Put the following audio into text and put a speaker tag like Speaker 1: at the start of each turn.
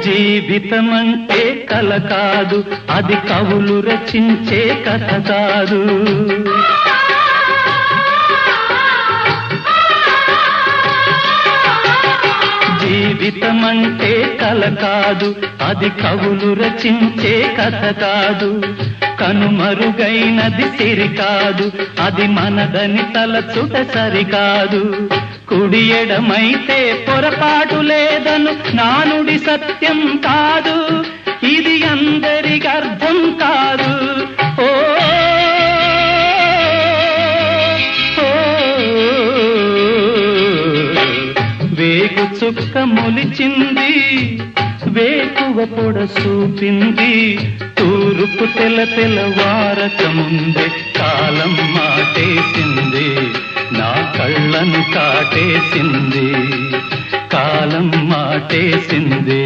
Speaker 1: జీవితమంటే కల కాదు, అది కవులు రచించే కథ కాదు. జీవితమంటే కల కాదు, అది కవులు రచించే కథ కాదు. కనుమరుగైనది సిరి కాదు, అది మనదని తలచుట సరికాదు. కుడి ఎడమైతే పొరపాటు లేదను నానుడి సత్యం కాదు, ఇది అందరికి అర్థం కాదు. ఓ వేగు చుక్క మొలిచింది, వేకువ పొడ చూపింది. తూరుపు తెల్లవారక ముందే కాలం మాటేసింది, నా కళ్ళను కాటేసింది, కాలం మాటేసింది.